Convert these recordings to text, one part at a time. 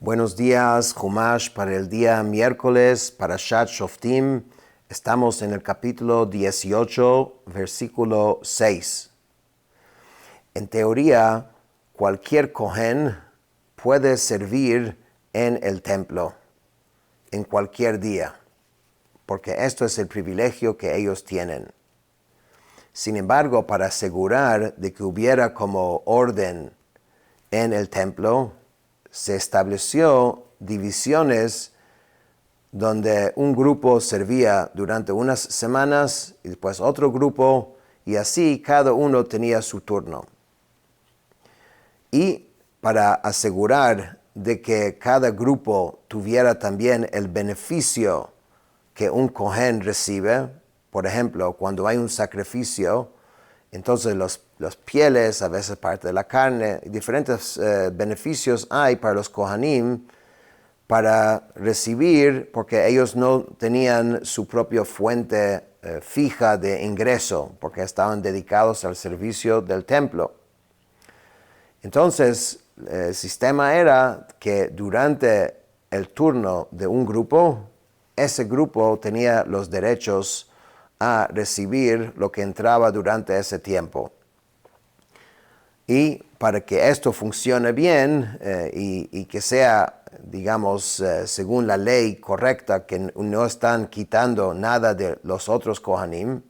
Buenos días, Humash para el día miércoles, Parashat Shoftim. Estamos en el capítulo 18, versículo 6. En teoría, cualquier Kohen puede servir en el templo, en cualquier día, porque esto es el privilegio que ellos tienen. Sin embargo, para asegurar de que hubiera como orden en el templo, se estableció divisiones donde un grupo servía durante unas semanas y después otro grupo, y así cada uno tenía su turno. Y para asegurar de que cada grupo tuviera también el beneficio que un Kohen recibe, por ejemplo, cuando hay un sacrificio, entonces los pieles, a veces parte de la carne, diferentes beneficios hay para los Kohanim para recibir, porque ellos no tenían su propia fuente fija de ingreso, porque estaban dedicados al servicio del templo. Entonces, el sistema era que durante el turno de un grupo, ese grupo tenía los derechos a recibir lo que entraba durante ese tiempo. Y para que esto funcione bien y que sea, digamos, según la ley correcta, que no están quitando nada de los otros Kohanim,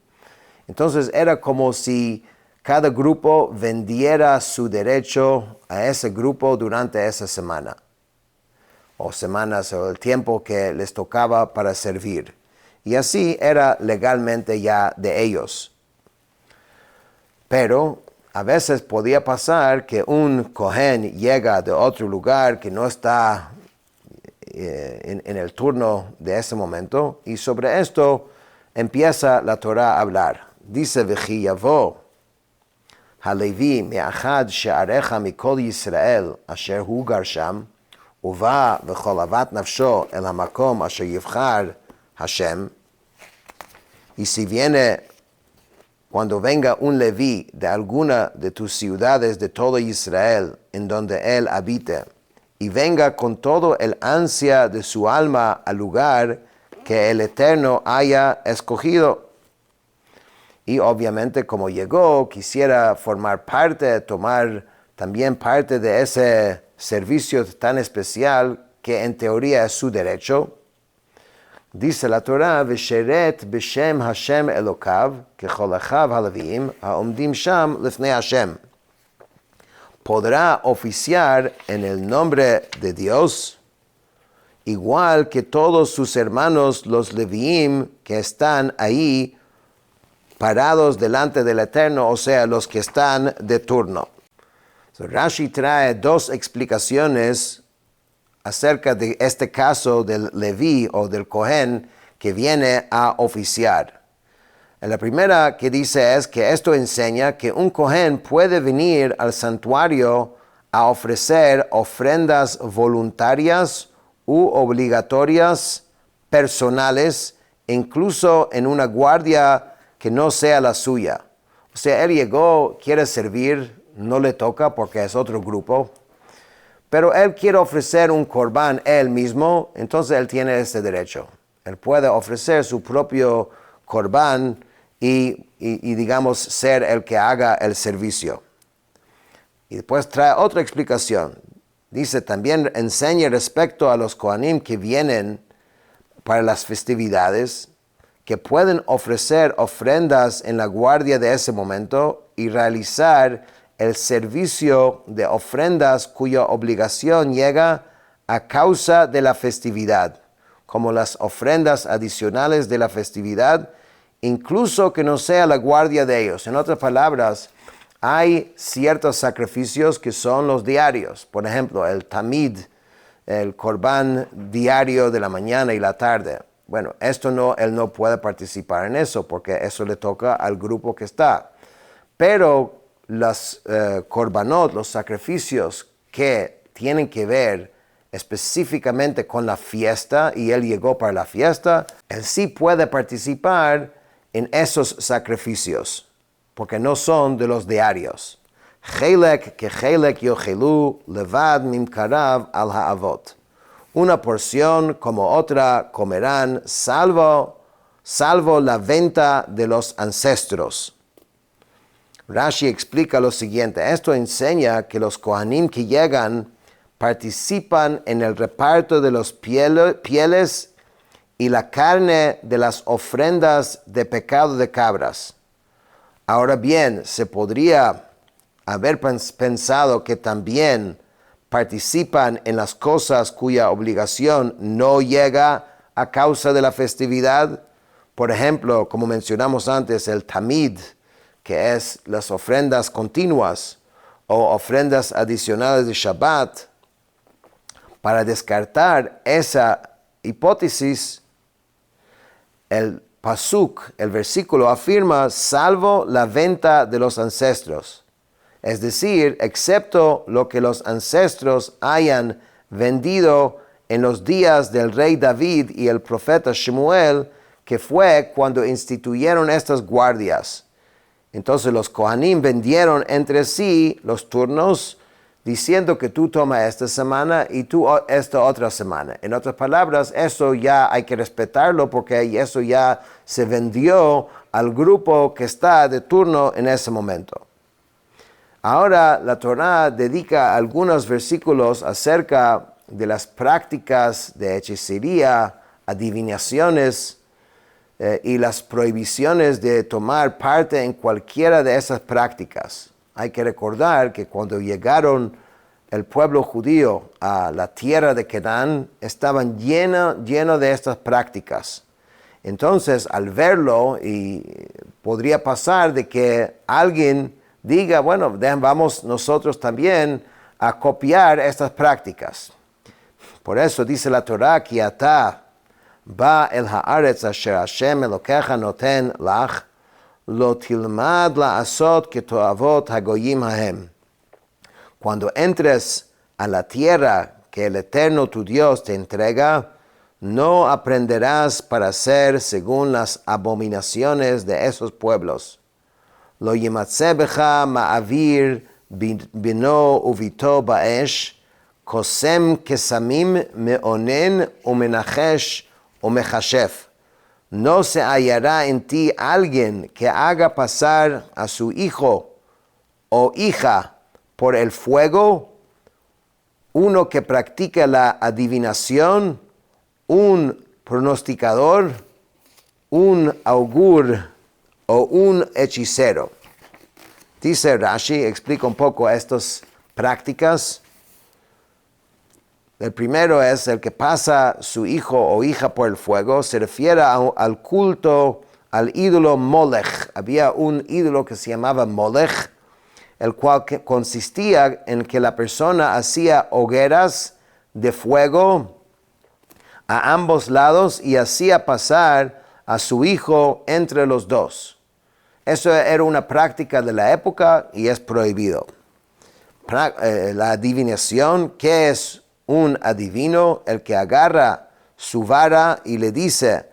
entonces era como si cada grupo vendiera su derecho a ese grupo durante esa semana, o semanas, o el tiempo que les tocaba para servir. Y así era legalmente ya de ellos. Pero a veces podía pasar que un Kohen llega de otro lugar que no está en el turno de ese momento, y sobre esto empieza la Torah a hablar. Dice, V'chi yavo halevi me'achad she'arecha mikol Yisrael asher hu gar sham, uva v'chol avat nafsho el hamakom asher yivchar Hashem. Y si cuando venga un Leví de alguna de tus ciudades de todo Israel, en donde él habite, y venga con todo el ansia de su alma al lugar que el Eterno haya escogido. Y obviamente como llegó, quisiera formar parte, tomar también parte de ese servicio tan especial que en teoría es su derecho. Dice la Torah, V'sheret b'shem Hashem Elokav, kechol achav haleviim, ha'omdim sham lifnei Hashem. Podrá oficiar en el nombre de Dios, igual que todos sus hermanos los Leviim que están ahí parados delante del Eterno, o sea, los que están de turno. So, Rashi trae dos explicaciones acerca de este caso del Leví o del Kohen que viene a oficiar. La primera que dice es que esto enseña que un Kohen puede venir al santuario a ofrecer ofrendas voluntarias u obligatorias personales, incluso en una guardia que no sea la suya. O sea, él llegó, quiere servir, no le toca porque es otro grupo, pero él quiere ofrecer un corbán él mismo, entonces él tiene ese derecho. Él puede ofrecer su propio corbán y digamos, ser el que haga el servicio. Y después trae otra explicación. Dice, también enseña respecto a los Kohanim que vienen para las festividades, que pueden ofrecer ofrendas en la guardia de ese momento y realizar el servicio de ofrendas cuya obligación llega a causa de la festividad, como las ofrendas adicionales de la festividad, incluso que no sea la guardia de ellos. En otras palabras, hay ciertos sacrificios que son los diarios. Por ejemplo, el tamid, el corbán diario de la mañana y la tarde. Bueno, él no puede participar en eso porque eso le toca al grupo que está. Pero los korbanot, los sacrificios que tienen que ver específicamente con la fiesta, y él llegó para la fiesta, él sí puede participar en esos sacrificios, porque no son de los diarios. Chelek que chelek yochelu levad mimkarav al ha'avot. una porción como otra comerán, salvo la venta de los ancestros. Rashi explica lo siguiente: esto enseña que los Kohanim que llegan participan en el reparto de los pieles y la carne de las ofrendas de pecado de cabras. Ahora bien, se podría haber pensado que también participan en las cosas cuya obligación no llega a causa de la festividad. Por ejemplo, como mencionamos antes, el tamid, que es las ofrendas continuas o ofrendas adicionales de Shabbat. Para descartar esa hipótesis, el pasuk, el versículo afirma, salvo la venta de los ancestros. Es decir, excepto lo que los ancestros hayan vendido en los días del rey David y el profeta Shemuel, que fue cuando instituyeron estas guardias. Entonces los Kohanim vendieron entre sí los turnos, diciendo que tú tomas esta semana y tú esta otra semana. En otras palabras, eso ya hay que respetarlo porque eso ya se vendió al grupo que está de turno en ese momento. Ahora la Torá dedica algunos versículos acerca de las prácticas de hechicería, adivinaciones y las prohibiciones de tomar parte en cualquiera de esas prácticas. Hay que recordar que cuando llegaron el pueblo judío a la tierra de Canaán, estaban lleno de estas prácticas. Entonces, al verlo, y podría pasar de que alguien diga, bueno, vamos nosotros también a copiar estas prácticas. Por eso dice la Torá, ki ata ba el haaretz asher Hashem Elokecha noten lach, lo tilmad la'asot ketoavot hagoyim hahem. Cuando entres a la tierra que el Eterno tu Dios te entrega, no aprenderás para hacer según las abominaciones de esos pueblos. Lo yimatze becha ma'avir bino uvito ba'esh, kosem kesamim meonen umenachesh umechashef. No se hallará en ti alguien que haga pasar a su hijo o hija por el fuego, uno que practica la adivinación, un pronosticador, un augur o un hechicero. Dice Rashi, explica un poco estas prácticas. El primero es el que pasa su hijo o hija por el fuego, se refiere al culto al ídolo Molech. Había un ídolo que se llamaba Molech, el cual consistía en que la persona hacía hogueras de fuego a ambos lados y hacía pasar a su hijo entre los dos. Eso era una práctica de la época y es prohibido. La adivinación, ¿qué es un adivino? El que agarra su vara y le dice,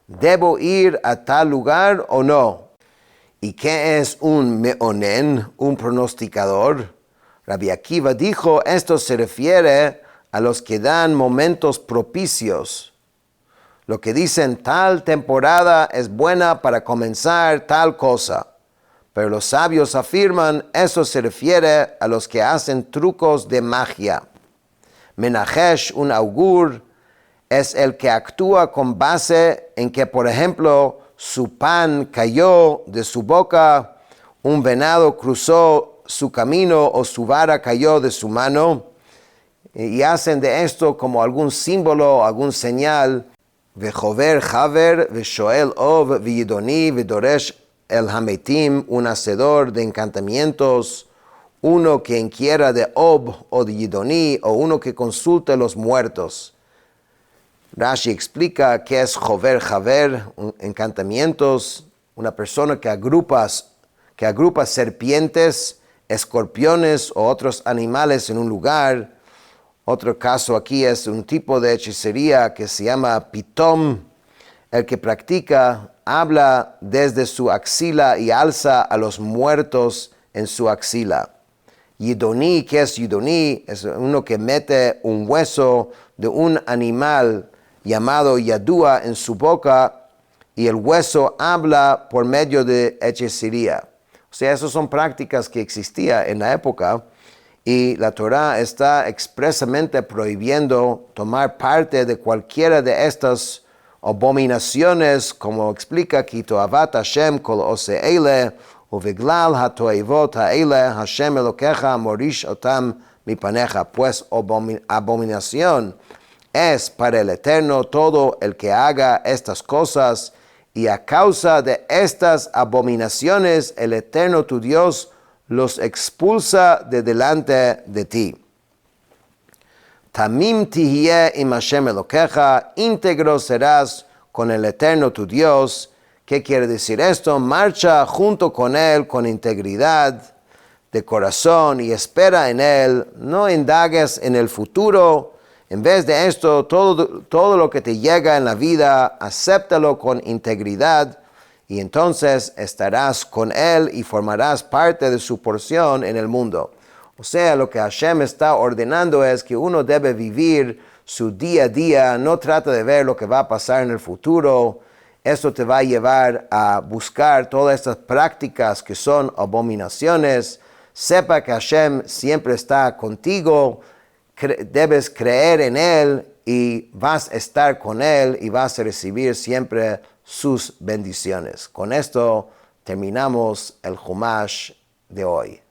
¿debo ir a tal lugar o no? ¿Y qué es un meonen, un pronosticador? Rabbi Akiva dijo, esto se refiere a los que dan momentos propicios. Lo que dicen, tal temporada es buena para comenzar tal cosa. Pero los sabios afirman, eso se refiere a los que hacen trucos de magia. Menachesh, un augur, es el que actúa con base en que, por ejemplo, su pan cayó de su boca, un venado cruzó su camino o su vara cayó de su mano, y hacen de esto como algún símbolo, algún señal. Vejover Haver, Veshoel Ov, Viyidoni, Vidoresh el Hametim, un hacedor de encantamientos, uno que inquiera de Ob o de Yidoni, o uno que consulta a los muertos. Rashi explica qué es Jover Haver, encantamientos, una persona que agrupa serpientes, escorpiones o otros animales en un lugar. Otro caso aquí es un tipo de hechicería que se llama pitom. El que practica habla desde su axila y alza a los muertos en su axila. Yidoni, ¿qué es Yidoni? Es uno que mete un hueso de un animal llamado Yadua en su boca y el hueso habla por medio de hechicería. O sea, esas son prácticas que existían en la época y la Torah está expresamente prohibiendo tomar parte de cualquiera de estas abominaciones, como explica aquí, Toavat Hashem kol ose eile, uviglal hatoivot haele, Hashem elokecha morish otam mipaneja, pues abominación es para el Eterno todo el que haga estas cosas, y a causa de estas abominaciones el Eterno tu Dios los expulsa de delante de ti. Tamim tihye im Hashem elokecha, íntegro serás con el Eterno tu Dios. ¿Qué quiere decir esto? Marcha junto con Él con integridad de corazón y espera en Él. No indagues en el futuro. En vez de esto, todo lo que te llega en la vida, acéptalo con integridad y entonces estarás con Él y formarás parte de su porción en el mundo. O sea, lo que Hashem está ordenando es que uno debe vivir su día a día, no trata de ver lo que va a pasar en el futuro. Esto te va a llevar a buscar todas estas prácticas que son abominaciones. Sepa que Hashem siempre está contigo, debes creer en Él y vas a estar con Él y vas a recibir siempre sus bendiciones. Con esto terminamos el Chumash de hoy.